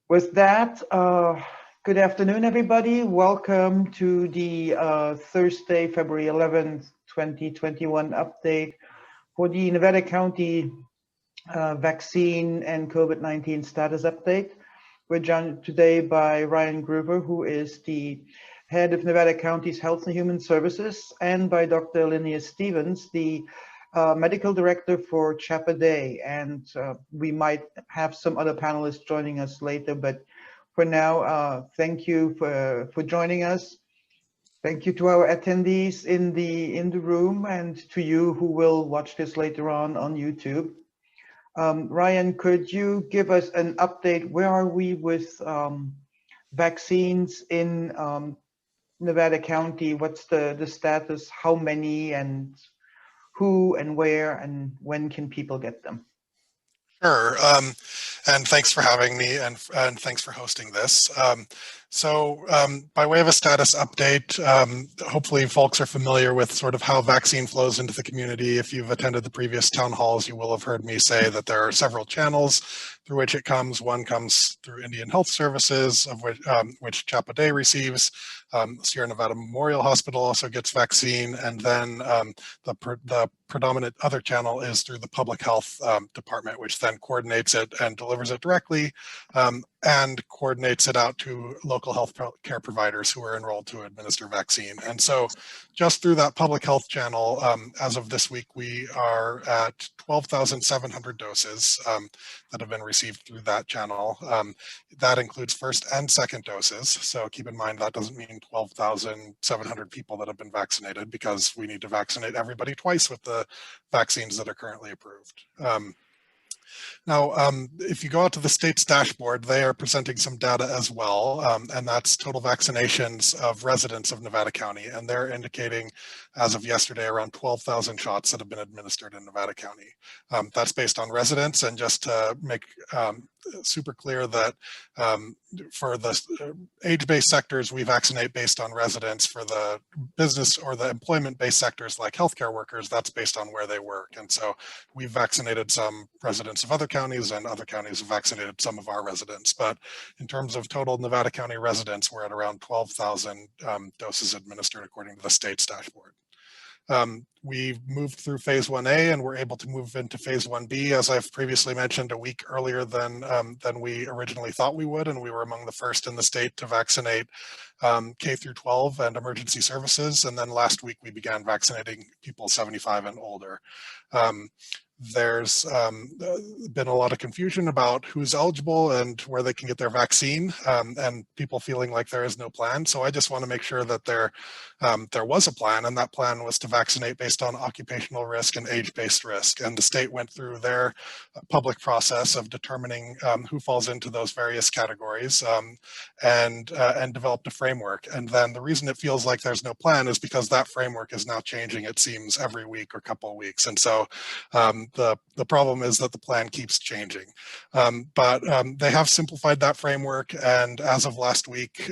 With that, good afternoon, everybody. Welcome to the Thursday, February 11th, 2021 update for the Nevada County vaccine and COVID-19 status update. We're joined today by Ryan Gruver, who is the head of Nevada County's Health and Human Services, and by Dr. Alinea Stevens, the medical director for Chapa Day. And we might have some other panelists joining us later, but for now, thank you for joining us. Thank you to our attendees in the room and to you who will watch this later on YouTube. Ryan, could you give us an update? Where are we with vaccines in Nevada County? What's the status? How many and who and where and when can people get them? Sure, and thanks for having me and thanks for hosting this. By way of a status update, hopefully folks are familiar with sort of how vaccine flows into the community. If you've attended the previous town halls, you will have heard me say that there are several channels through which it comes. One comes through Indian Health Services, of which Chapa Day receives. Sierra Nevada Memorial Hospital also gets vaccine, and then the predominant other channel is through the Public Health Department, which then coordinates it and delivers it directly and coordinates it out to local health care providers who are enrolled to administer vaccine. And so just through that public health channel, as of this week, we are at 12,700 doses that have been received through that channel. That includes first and second doses. So keep in mind that doesn't mean 12,700 people that have been vaccinated, because we need to vaccinate everybody twice with the vaccines that are currently approved. Now, if you go out to the state's dashboard, they are presenting some data as well, and that's total vaccinations of residents of Nevada County, and they're indicating, as of yesterday, around 12,000 shots that have been administered in Nevada County. That's based on residents, and just to make super clear that for the age-based sectors, we vaccinate based on residents. For the business or the employment-based sectors like healthcare workers, that's based on where they work. And so we've vaccinated some residents of other counties, and other counties have vaccinated some of our residents. But in terms of total Nevada County residents, we're at around 12,000 doses administered according to the state's dashboard. We've moved through phase 1A, and we're able to move into phase 1B, as I've previously mentioned, a week earlier than we originally thought we would, and we were among the first in the state to vaccinate K through 12 and emergency services. And then last week we began vaccinating people 75 and older. There's been a lot of confusion about who's eligible and where they can get their vaccine, and people feeling like there is no plan. So I just want to make sure that there was a plan, and that plan was to vaccinate based on occupational risk and age-based risk. And the state went through their public process of determining who falls into those various categories, and developed a framework. And then the reason it feels like there's no plan is because that framework is now changing, it seems, every week or couple of weeks. And so the problem is that the plan keeps changing. But they have simplified that framework, and as of last week,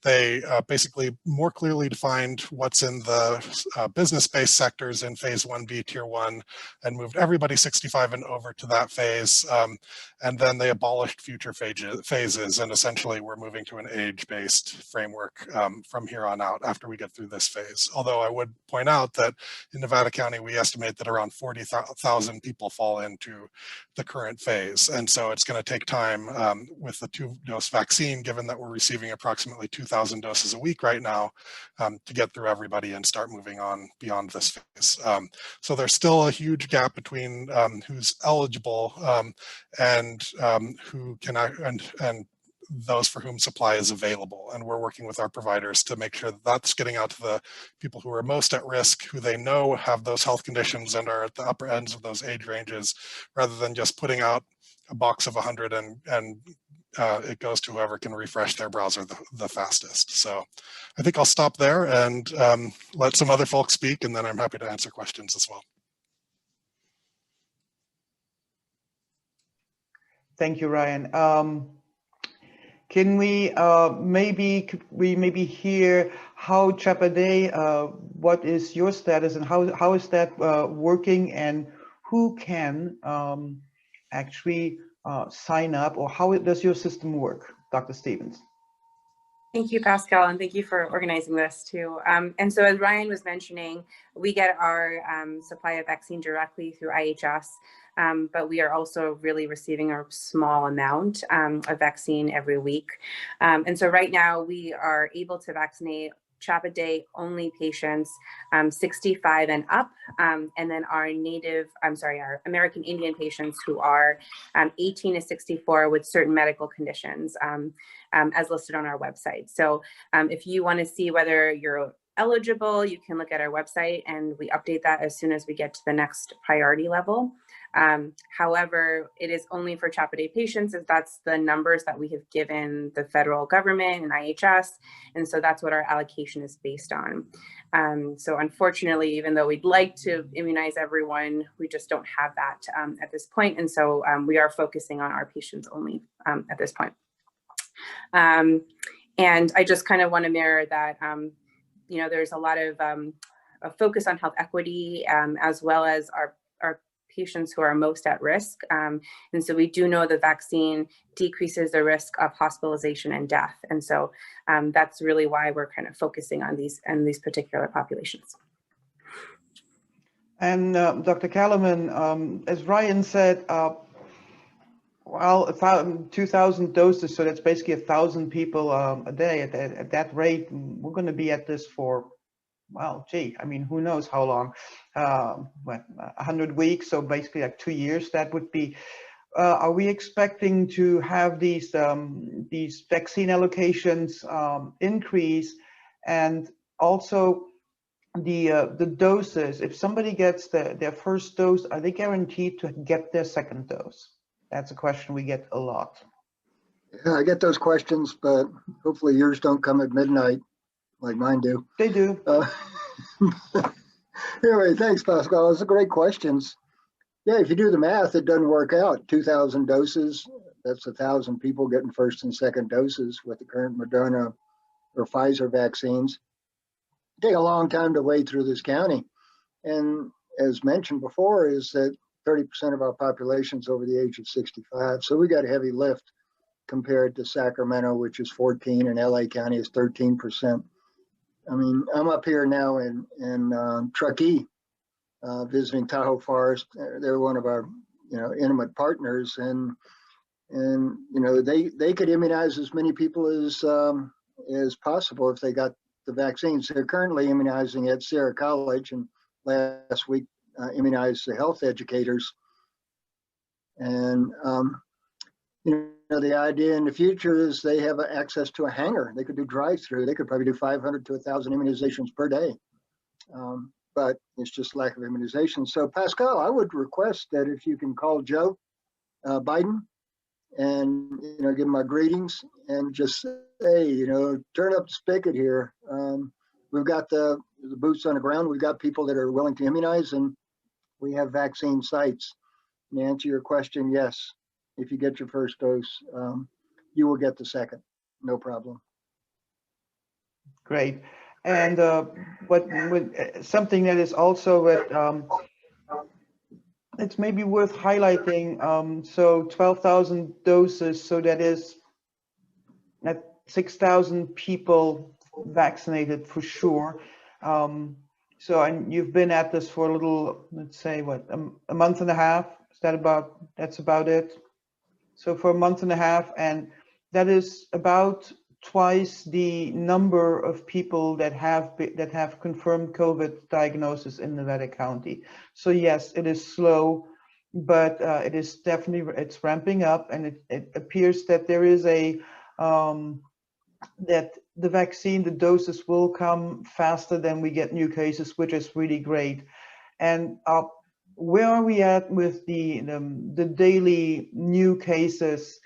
they basically more clearly defined what's in the business-based sectors in phase 1B tier 1 and moved everybody 65 and over to that phase. And then they abolished future phases, and essentially we're moving to an age-based framework from here on out after we get through this phase. Although I would point out that in Nevada County, we estimate that around 40,000 people fall into the current phase. And so it's going to take time with the 2-dose vaccine, given that we're receiving approximately 2,000 doses a week right now, to get through everybody and start moving on beyond this phase. So there's still a huge gap between who's eligible and who can and those for whom supply is available. And we're working with our providers to make sure that that's getting out to the people who are most at risk, who they know have those health conditions and are at the upper ends of those age ranges, rather than just putting out a box of 100 and it goes to whoever can refresh their browser the fastest. So I think I'll stop there and let some other folks speak, and then I'm happy to answer questions as well. Thank you, Ryan. Can we maybe hear how Chapa Day, what is your status and how is that working, and who can actually sign up, or how does your system work, Dr. Stevens? Thank you, Pascal, and thank you for organizing this too. And so as Ryan was mentioning, we get our supply of vaccine directly through IHS, but we are also really receiving a small amount of vaccine every week. And so right now we are able to vaccinate Chapa Day only patients 65 and up, and then our our American Indian patients who are 18 to 64 with certain medical conditions, as listed on our website. So if you want to see whether you're eligible, you can look at our website, and we update that as soon as we get to the next priority level. However, it is only for Chapa Day patients, as that's the numbers that we have given the federal government and IHS. And so that's what our allocation is based on. So unfortunately, even though we'd like to immunize everyone, we just don't have that at this point. And so we are focusing on our patients only at this point. And I just kind of want to mirror that, you know, there's a lot of a focus on health equity, as well as our patients who are most at risk. And so we do know the vaccine decreases the risk of hospitalization and death. And so that's really why we're kind of focusing on these particular populations. And Dr. Kellerman, as Ryan said, well, 2,000 doses, so that's basically 1,000 people a day. At that rate, we're going to be at this for, well, gee, I mean, who knows how long? 100 weeks, so basically like 2 years. That would be. Are we expecting to have these vaccine allocations increase, and also the doses? If somebody gets their first dose, are they guaranteed to get their second dose? That's a question we get a lot. Yeah, I get those questions, but hopefully yours don't come at midnight like mine do. They do. Anyway, thanks, Pascal. Those are great questions. Yeah, if you do the math, it doesn't work out. 2,000 doses, that's 1,000 people getting first and second doses with the current Moderna or Pfizer vaccines. It take a long time to wade through this county. And as mentioned before, is that 30% of our population is over the age of 65. So we got a heavy lift compared to Sacramento, which is 14, and LA County is 13%. I mean, I'm up here now in Truckee, visiting Tahoe Forest. They're one of our, you know, intimate partners, and you know, they could immunize as many people as possible if they got the vaccines. They're currently immunizing at Sierra College, and last week immunized the health educators. And you know, the idea in the future is they have access to a hangar. They could do drive-through. They could probably do 500 to 1,000 immunizations per day. But it's just lack of immunization. So Pascal, I would request that if you can call Joe Biden and, you know, give him my greetings and just say, you know, turn up the spigot here. We've got the boots on the ground. We've got people that are willing to immunize, and we have vaccine sites. And to answer your question, yes, if you get your first dose, you will get the second, no problem. Great. And something that is also it's maybe worth highlighting. So 12,000 doses, so that is at 6,000 people vaccinated for sure. So, and you've been at this for a little, let's say, what, a month and a half? Is that that's about it? So for a month and a half, and that is about twice the number of people that have confirmed COVID diagnosis in Nevada County. So yes, it is slow, but it is definitely, it's ramping up, and it appears that there is that the vaccine, the doses will come faster than we get new cases, which is really great. And where are we at with the daily new cases?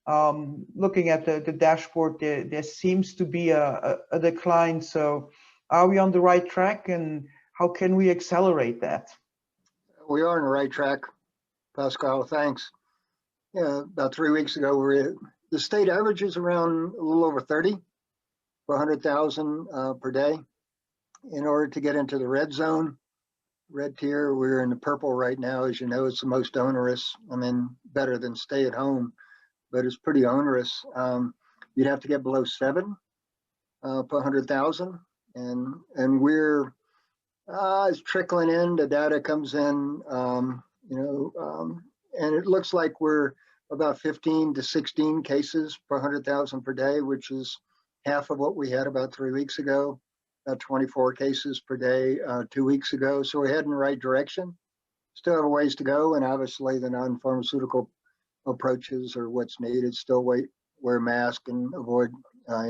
Looking at the dashboard, there seems to be a decline. So are we on the right track, and how can we accelerate that? We are on the right track, Pascal, thanks. Yeah, about 3 weeks ago, the state average is around a little over 30 per 100,000 per day. In order to get into the red zone, red tier. We're in the purple right now. As you know, it's the most onerous. I mean, better than stay at home, but it's pretty onerous. You'd have to get below 7 per 100,000, and we're it's trickling in. The data comes in, and it looks like we're about 15 to 16 cases per 100,000 per day, which is half of what we had about 3 weeks ago. About 24 cases per day 2 weeks ago. So we're heading in the right direction. Still have a ways to go, and obviously the non-pharmaceutical approaches are what's needed. Still wear a mask and avoid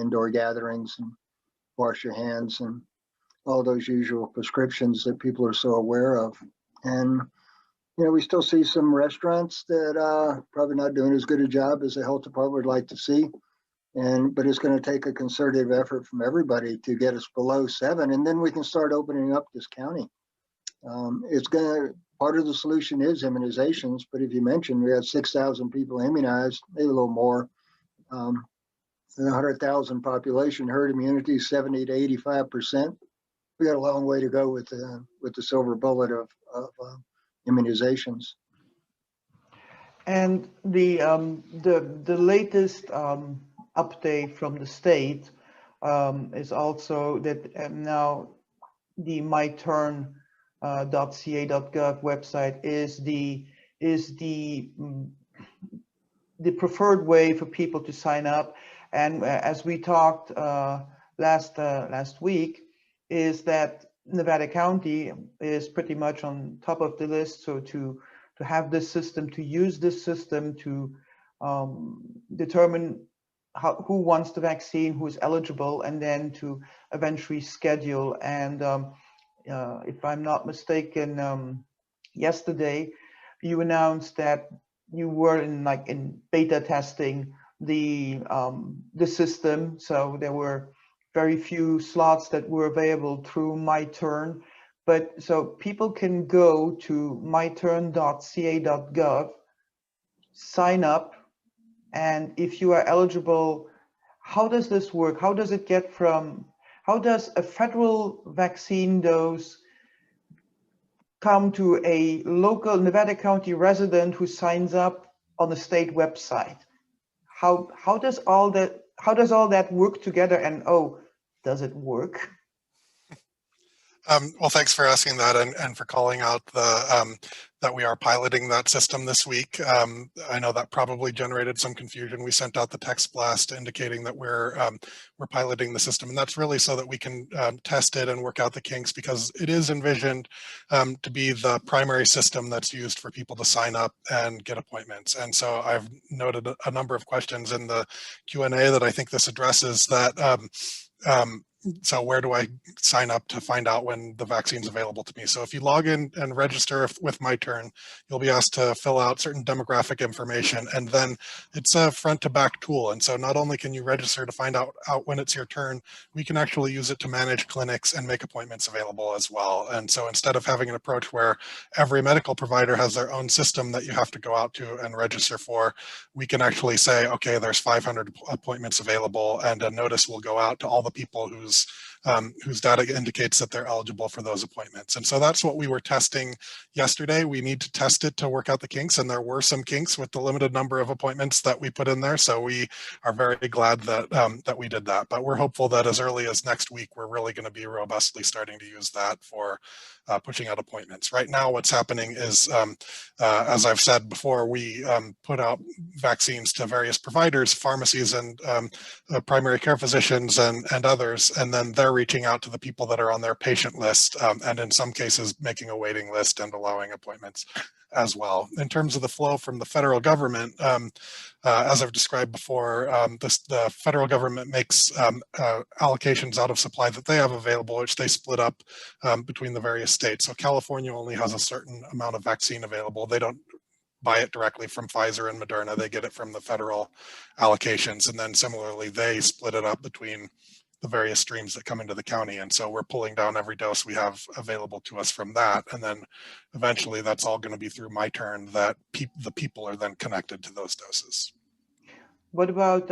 indoor gatherings and wash your hands and all those usual prescriptions that people are so aware of. And we still see some restaurants that probably not doing as good a job as the health department would like to see. But it's going to take a concerted effort from everybody to get us below 7, and then we can start opening up this county. Part of the solution is immunizations, but if you mentioned we had 6,000 people immunized, maybe a little more, 100,000 population, herd immunity 70 to 85%. We got a long way to go with the silver bullet of immunizations. And the latest update from the state is also that now the myturn.ca.gov website is the preferred way for people to sign up. And as we talked last week, is that Nevada County is pretty much on top of the list. So to have this system, to use this system to determine who wants the vaccine, who is eligible, and then to eventually schedule. And if I'm not mistaken, yesterday you announced that you were in beta testing the system. So there were very few slots that were available through MyTurn. But so people can go to myturn.ca.gov, sign up, and if you are eligible, how does this work? How does a federal vaccine dose come to a local Nevada County resident who signs up on the state website? How does all that work together? And does it work? Well, thanks for asking that and for calling out that we are piloting that system this week. I know that probably generated some confusion. We sent out the text blast indicating that we're piloting the system, and that's really so that we can test it and work out the kinks, because it is envisioned to be the primary system that's used for people to sign up and get appointments. And so I've noted a number of questions in the Q&A that I think this addresses that. So where do I sign up to find out when the vaccine's available to me? So if you log in and register with MyTurn, you'll be asked to fill out certain demographic information, and then it's a front to back tool. And so not only can you register to find out when it's your turn, we can actually use it to manage clinics and make appointments available as well. And so instead of having an approach where every medical provider has their own system that you have to go out to and register for, we can actually say, okay, there's 500 appointments available, and a notice will go out to all the people whose data indicates that they're eligible for those appointments. And so that's what we were testing yesterday. We need to test it to work out the kinks, and there were some kinks with the limited number of appointments that we put in there. So we are very glad that that we did that. But we're hopeful that as early as next week, we're really going to be robustly starting to use that for pushing out appointments. Right now, what's happening is, as I've said before, we put out vaccines to various providers, pharmacies, and primary care physicians and others, and then they're reaching out to the people that are on their patient list, and in some cases making a waiting list and allowing appointments as well. In terms of the flow from the federal government, as I've described before, the federal government makes allocations out of supply that they have available, which they split up between the various states. So California only has a certain amount of vaccine available. They don't buy it directly from Pfizer and Moderna. They get it from the federal allocations. And then similarly, they split it up between the various streams that come into the county. And so we're pulling down every dose we have available to us from that. And then eventually that's all going to be through MyTurn that the people are then connected to those doses. What about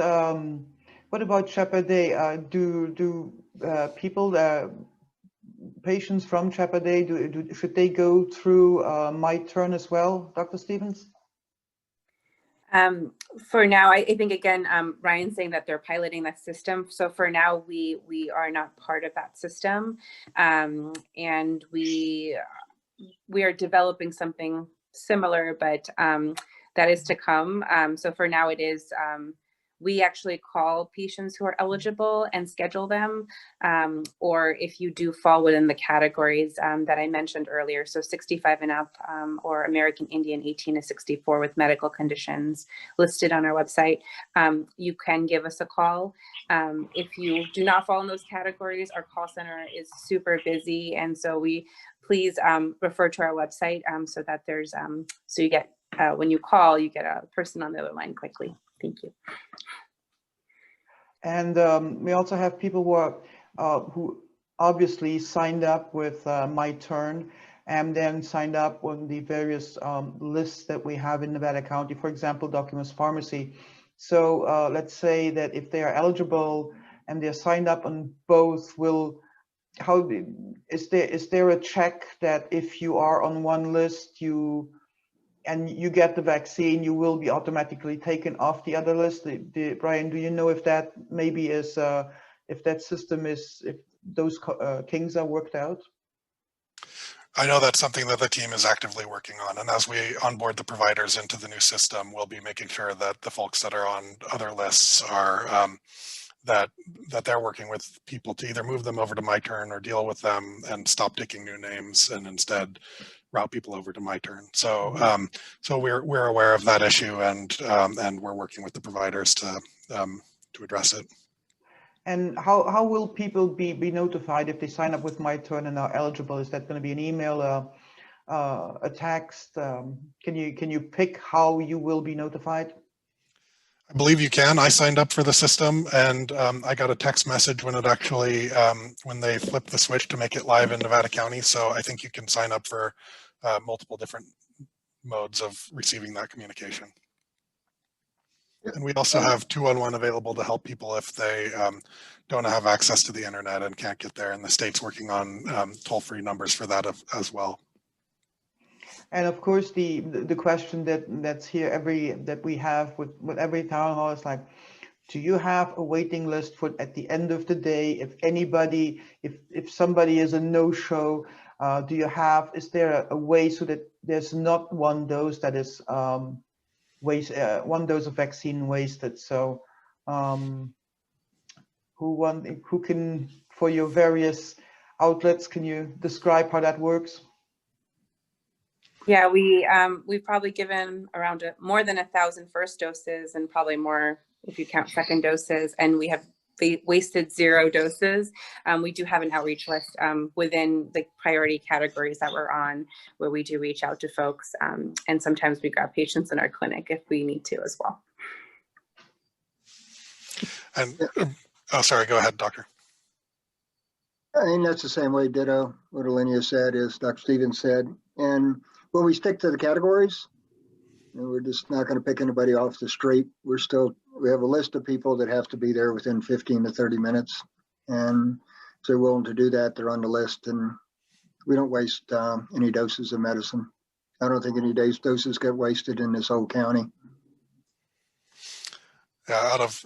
Chapa Day? Do people patients from Chapa Day, should they go through My Turn as well, Dr. Stevens? For now, I think again, Ryan's saying that they're piloting that system. So for now, we are not part of that system, and we are developing something similar, but that is to come. So for now, it is. We actually call patients who are eligible and schedule them, or if you do fall within the categories that I mentioned earlier, so 65 and up, or American Indian 18 to 64 with medical conditions listed on our website, you can give us a call. If you do not fall in those categories, our call center is super busy, and so please refer to our website so that there's so you get when you call, you get a person on the other line quickly. Thank you. And we also have people who obviously signed up with My Turn and then signed up on the various lists that we have in Nevada County, for example, Documents Pharmacy. So let's say that if they are eligible and they're signed up on both, is there a check that if you are on one list and you get the vaccine, you will be automatically taken off the other list? Brian, do you know if that maybe is, if that system is, if those kinks are worked out? I know that's something that the team is actively working on. And as we onboard the providers into the new system, we'll be making sure that the folks that are on other lists are, that they're working with people to either move them over to My Turn or deal with them and stop taking new names and instead route people over to My Turn. So so we're aware of that issue, and we're working with the providers to address it. And how will people be notified if they sign up with My Turn and are eligible? Is that going to be an email, a text? Can you pick how you will be notified? I believe you can. I signed up for the system, and I got a text message when it actually, when they flipped the switch to make it live in Nevada County. So I think you can sign up for multiple different modes of receiving that communication. And we also have 211 available to help people if they don't have access to the internet and can't get there. And the state's working on toll-free numbers for that as well. And of course, the question that's here that we have with every town hall is like, do you have a waiting list for at the end of the day? If somebody is a no-show, is there a way so that there's not one dose that is one dose of vaccine wasted? So who can, for your various outlets, can you describe how that works? Yeah, we've probably given around more than 1,000 first doses and probably more if you count second doses, and we have wasted 0 doses. We do have an outreach list within the priority categories that we're on, where we do reach out to folks, and sometimes we grab patients in our clinic if we need to as well. And oh, sorry, go ahead, Doctor. I think that's the same way, ditto what Alinea said, as Dr. Stevens said. And when we stick to the categories, we're just not going to pick anybody off the street. We have a list of people that have to be there within 15 to 30 minutes. And if they're willing to do that, they're on the list, and we don't waste any doses of medicine. I don't think any doses get wasted in this whole county. Yeah, out of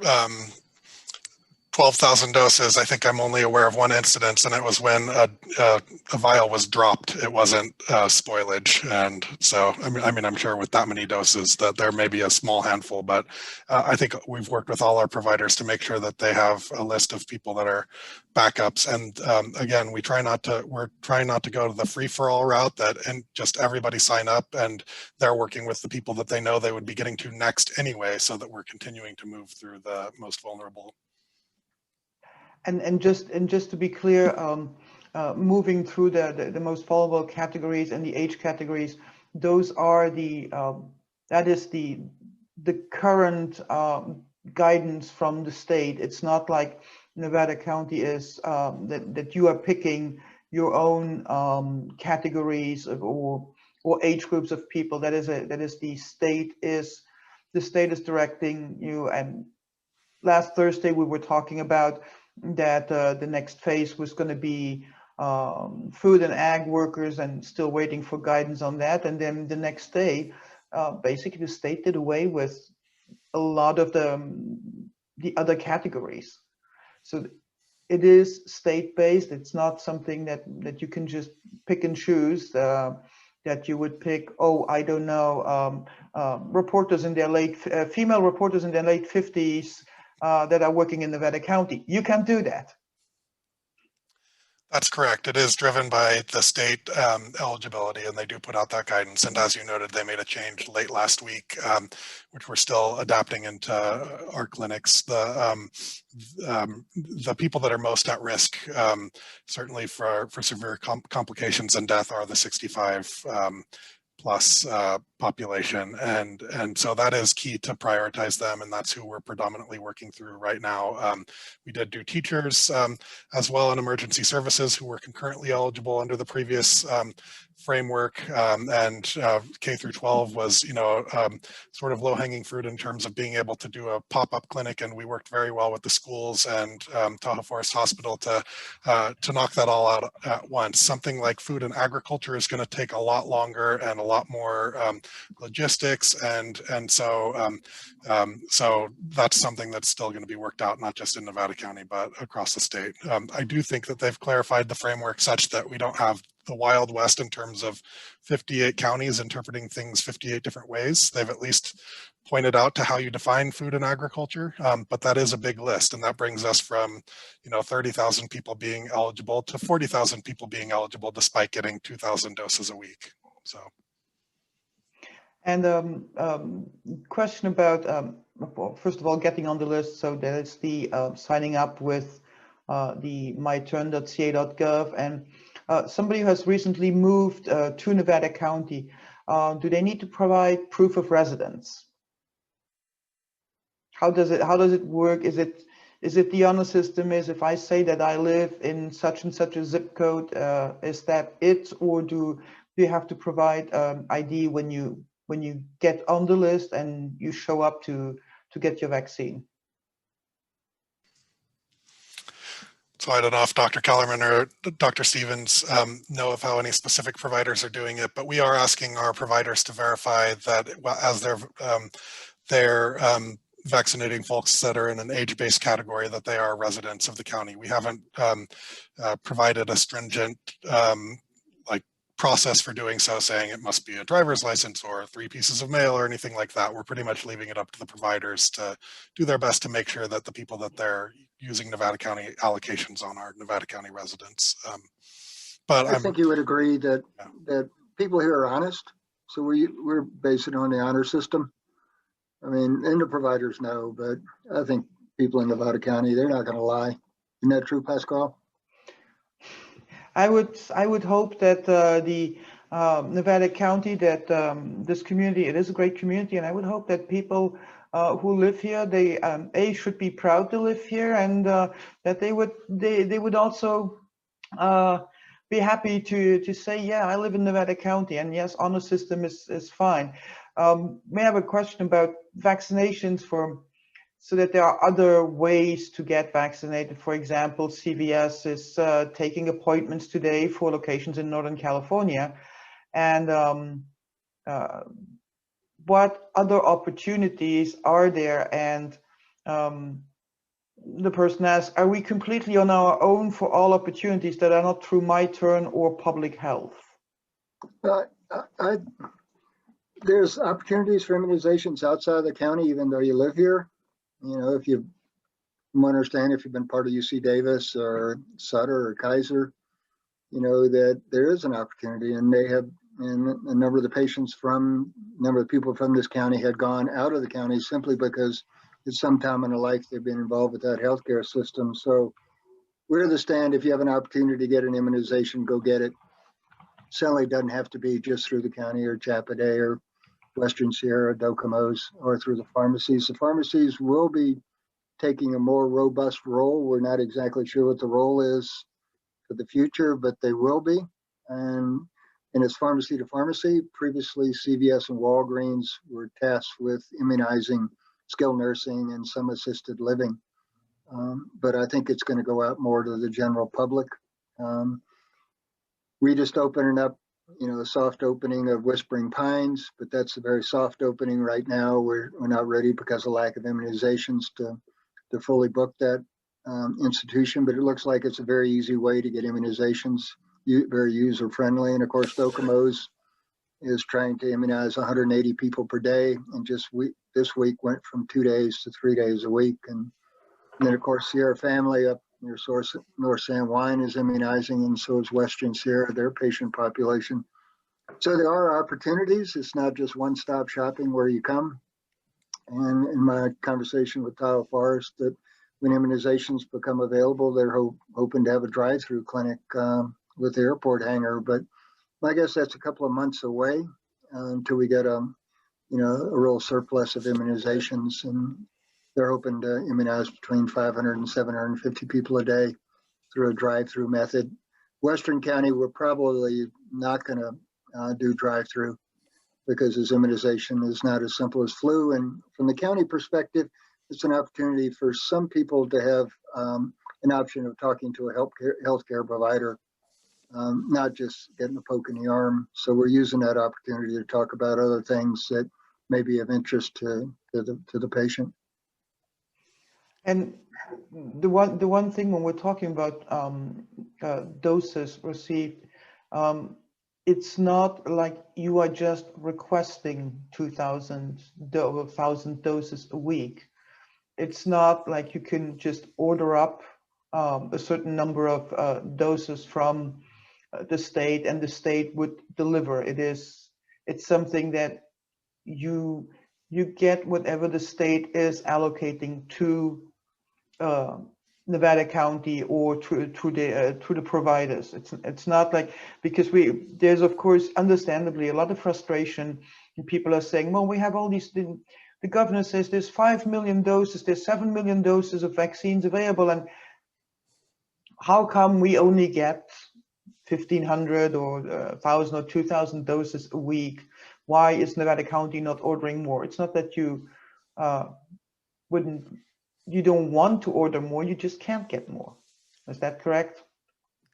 12,000 doses, I think I'm only aware of one incident, and it was when a vial was dropped. It wasn't spoilage, and so I mean, I'm sure with that many doses that there may be a small handful, but I think we've worked with all our providers to make sure that they have a list of people that are backups. And again, we're trying not to go to the free-for-all route and just everybody sign up, and they're working with the people that they know they would be getting to next anyway, so that we're continuing to move through the most vulnerable. And just to be clear, moving through the most vulnerable categories and the age categories, those are that is the current guidance from the state. It's not like Nevada County is that you are picking your own categories or age groups of people. That is the state is directing you. And last Thursday we were talking about that the next phase was going to be food and ag workers and still waiting for guidance on that. And then the next day, basically the state did away with a lot of the other categories. So it is state-based. It's not something that you can just pick and choose. That you would pick, oh, I don't know, reporters in their female reporters in their late 50s that are working in Nevada County. You can't do that. That's correct. It is driven by the state eligibility, and they do put out that guidance. And as you noted, they made a change late last week, which we're still adapting into our clinics. The people that are most at risk, certainly for severe complications and death, are the 65 plus population, and so that is key to prioritize them, and that's who we're predominantly working through right now. We did do teachers as well in emergency services who were concurrently eligible under the previous framework, and K through 12 was, sort of low-hanging fruit in terms of being able to do a pop-up clinic, and we worked very well with the schools and Tahoe Forest Hospital to knock that all out at once. Something like food and agriculture is going to take a lot longer and a lot more logistics, and so that's something that's still going to be worked out, not just in Nevada County but across the state. I do think that they've clarified the framework such that we don't have the Wild West in terms of 58 counties interpreting things 58 different ways. They've at least pointed out to how you define food and agriculture, but that is a big list, and that brings us from 30,000 people being eligible to 40,000 people being eligible despite getting 2,000 doses a week. So. And question about, well, first of all, getting on the list. So that is the signing up with the myturn.ca.gov, and somebody who has recently moved to Nevada County, do they need to provide proof of residence? How does it work? Is it the honor system is if I say that I live in such and such a zip code, is that it, or do you have to provide ID when you get on the list and you show up to get your vaccine? So I don't know if Dr. Kellerman or Dr. Stevens know of how any specific providers are doing it, but we are asking our providers to verify that as they're vaccinating folks that are in an age-based category, that they are residents of the county. We haven't provided a stringent process for doing so, saying it must be a driver's license or 3 pieces of mail or anything like that. We're pretty much leaving it up to the providers to do their best to make sure that the people that they're using Nevada County allocations on are Nevada County residents. But I think you would agree that that people here are honest. So we're basing it on the honor system. I mean, and the providers know, but I think people in Nevada County, they're not going to lie. Isn't that true, Pascal? I would hope that the Nevada County, that this community, it is a great community, and I would hope that people who live here, they should be proud to live here, and that they would also be happy to say, yeah, I live in Nevada County, and yes, honor system is fine. May I have a question about vaccinations so that there are other ways to get vaccinated? For example, CVS is taking appointments today for locations in Northern California. And what other opportunities are there? And the person asks, are we completely on our own for all opportunities that are not through My Turn or public health? There's opportunities for immunizations outside the county, even though you live here. If you understand, if you've been part of UC Davis or Sutter or Kaiser, that there is an opportunity, and they have, and a number of the people from this county had gone out of the county simply because at some time in their life they've been involved with that healthcare system. So we're the stand. If you have an opportunity to get an immunization, go get it. Certainly doesn't have to be just through the county or Chapa Day or Western Sierra, Docomo's, or through the pharmacies. The pharmacies will be taking a more robust role. We're not exactly sure what the role is for the future, but they will be. And it's pharmacy to pharmacy. Previously, CVS and Walgreens were tasked with immunizing skilled nursing and some assisted living. But I think it's going to go out more to the general public. We just opening up, a soft opening of Whispering Pines, but that's a very soft opening right now. We're not ready because of lack of immunizations to fully book that institution, but it looks like it's a very easy way to get immunizations, very user friendly. And of course, Docomo's is trying to immunize 180 people per day, and just this week went from 2 days to 3 days a week. And then of course, Sierra Family up near North San Juan is immunizing, and so is Western Sierra, their patient population. So there are opportunities. It's not just one-stop shopping where you come. And in my conversation with Tile Forest, that when immunizations become available, they're hoping to have a drive-through clinic with the airport hangar. But I guess that's a couple of months away until we get a real surplus of immunizations. And they're hoping to immunize between 500 and 750 people a day through a drive-through method. Western County, we're probably not going to do drive-through because this immunization is not as simple as flu. And from the county perspective, it's an opportunity for some people to have an option of talking to a healthcare provider, not just getting a poke in the arm. So we're using that opportunity to talk about other things that may be of interest to the patient. And the one thing when we're talking about doses received, it's not like you are just requesting 2,000 doses a week. It's not like you can just order up a certain number of doses from the state and the state would deliver. It's something that you get whatever the state is allocating to Nevada County or to the providers. It's not like, because there's of course understandably a lot of frustration, and people are saying, well, we have all these. The governor says there's 5 million doses, there's 7 million doses of vaccines available, and how come we only get 1,500 or 1,000 or 2,000 doses a week? Why is Nevada County not ordering more? It's not that you you don't want to order more, you just can't get more. Is that correct?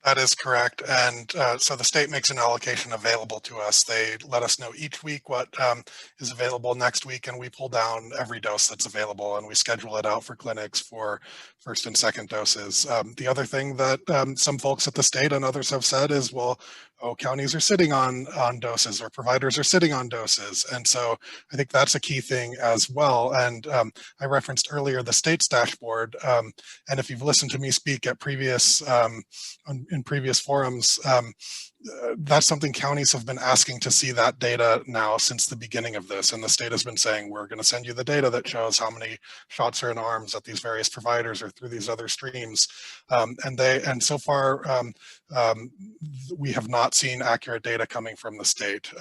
That is correct. And so the state makes an allocation available to us. They let us know each week what is available next week, and we pull down every dose that's available, and we schedule it out for clinics for first and second doses. The other thing that some folks at the state and others have said is, well, counties are sitting on doses, or providers are sitting on doses. And so I think that's a key thing as well. And I referenced earlier the state's dashboard. And if you've listened to me speak at in previous forums, that's something counties have been asking to see that data now since the beginning of this. And the state has been saying, we're going to send you the data that shows how many shots are in arms at these various providers or through these other streams. And so far, we have not seen accurate data coming from the state.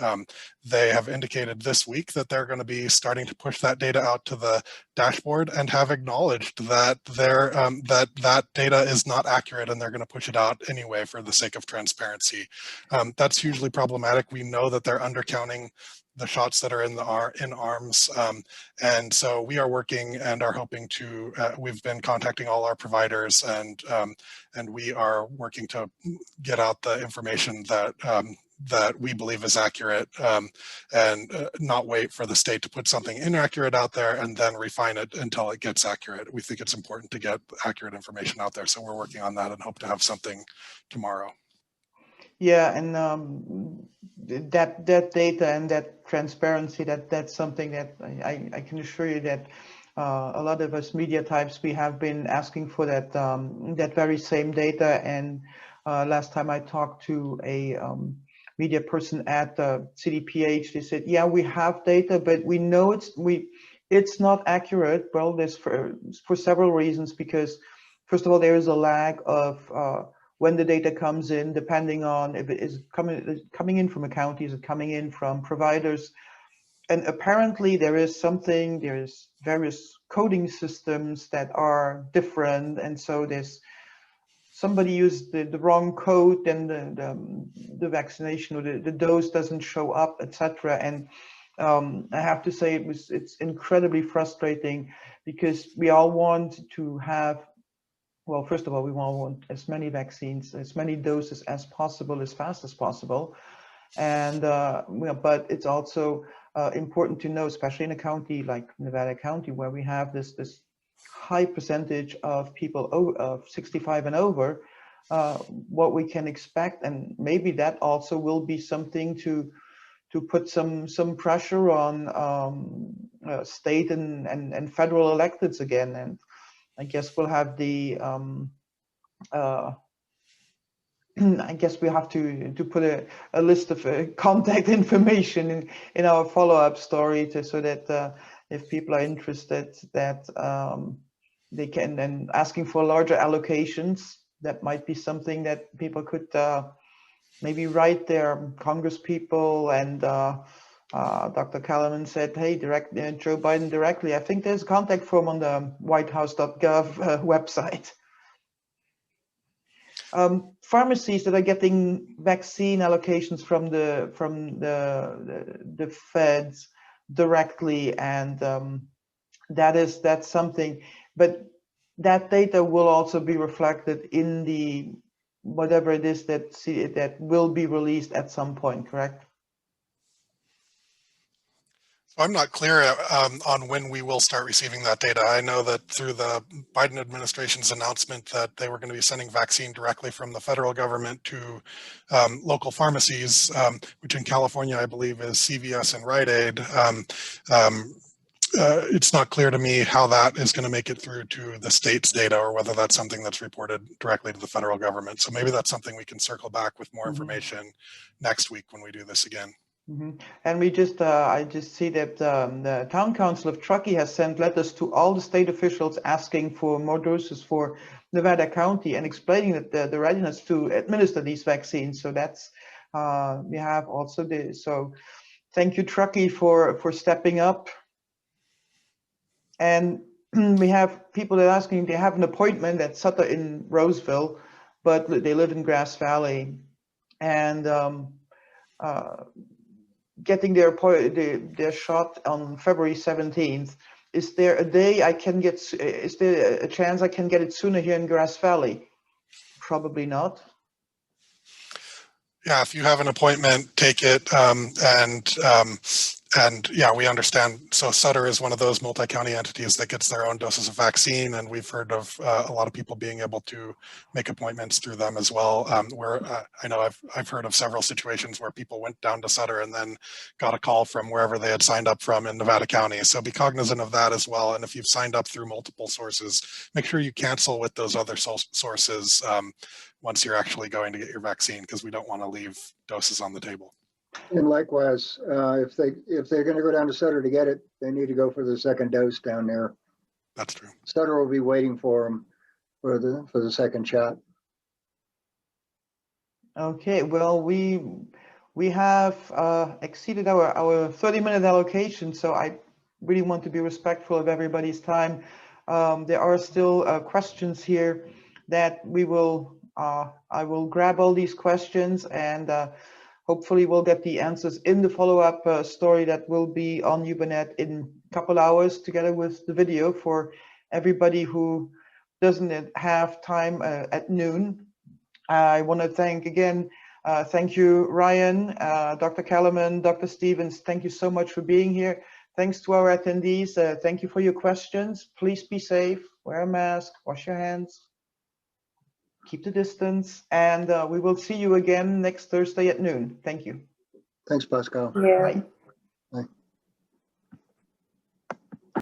They have indicated this week that they're going to be starting to push that data out to the dashboard, and have acknowledged that that data is not accurate, and they're going to push it out anyway for the sake of transparency. That's hugely problematic. We know that they're undercounting the shots that are in arms, and so we are working and are hoping to. We've been contacting all our providers, and we are working to get out the information that that we believe is accurate, and not wait for the state to put something inaccurate out there and then refine it until it gets accurate. We think it's important to get accurate information out there, so we're working on that and hope to have something tomorrow. Yeah, and that data and that transparency, that's something that I can assure you that a lot of us media types, we have been asking for that that very same data. And last time I talked to a media person at CDPH, they said, yeah, we have data, but we know it's not accurate. Well, there's for several reasons, because first of all, there is a lag of when the data comes in, depending on if it is coming in from a county, is it coming in from providers. And apparently there is various coding systems that are different. And so somebody used the wrong code, and the vaccination or the dose doesn't show up, etc. And I have to say it's incredibly frustrating, because we all want to have well, first of all, we want as many vaccines, as many doses as possible, as fast as possible. And but it's also important to know, especially in a county like Nevada County, where we have this high percentage of people of 65 and over, what we can expect, and maybe that also will be something to put some pressure on state and federal electeds again. And I guess we'll have the I guess we have to put a list of contact information in our follow-up story so that if people are interested, that they can, then asking for larger allocations. That might be something that people could maybe write their Congress people. And Dr. Kellerman said, hey, direct Joe Biden directly. I think there's a contact form on the whitehouse.gov website. Pharmacies that are getting vaccine allocations from the feds directly, and that's something. But that data will also be reflected in the whatever it is that will be released at some point, correct? I'm not clear on when we will start receiving that data. I know that through the Biden administration's announcement that they were going to be sending vaccine directly from the federal government to local pharmacies, which in California, I believe, is CVS and Rite Aid. It's not clear to me how that is going to make it through to the state's data, or whether that's something that's reported directly to the federal government. So maybe that's something we can circle back with more information next week when we do this again. And we just, I just see that the Town Council of Truckee has sent letters to all the state officials asking for more doses for Nevada County and explaining that the readiness to administer these vaccines. So that's, we have also this. So thank you, Truckee, for stepping up. And we have people that are asking, they have an appointment at Sutter in Roseville, but they live in Grass Valley. And getting their shot on February 17th. Is there a day I can get, is there a chance I can get it sooner here in Grass Valley? Probably not. Yeah, if you have an appointment, take it. And yeah, we understand. So Sutter is one of those multi-county entities that gets their own doses of vaccine, and we've heard of a lot of people being able to make appointments through them as well. Where I know I've heard of several situations where people went down to Sutter and then got a call from wherever they had signed up from in Nevada County. So be cognizant of that as well. And if you've signed up through multiple sources, make sure you cancel with those other sources once you're actually going to get your vaccine, because we don't want to leave doses on the table. And likewise, if they're going to go down to Sutter to get it, they need to go for the second dose down there. That's true. Sutter will be waiting for them for the second shot. Okay, well, we have exceeded our 30-minute allocation, so I really want to be respectful of everybody's time. There are still questions here that we will, I will grab all these questions, and hopefully we'll get the answers in the follow-up story that will be on Ubernet in a couple hours, together with the video for everybody who doesn't have time at noon. I want to thank again, thank you, Ryan, Dr. Kellerman, Dr. Stevens. Thank you so much for being here. Thanks to our attendees. Thank you for your questions. Please be safe, wear a mask, wash your hands, keep the distance, and we will see you again next Thursday at noon. Thank you. Thanks, Pascal. Yeah. Bye.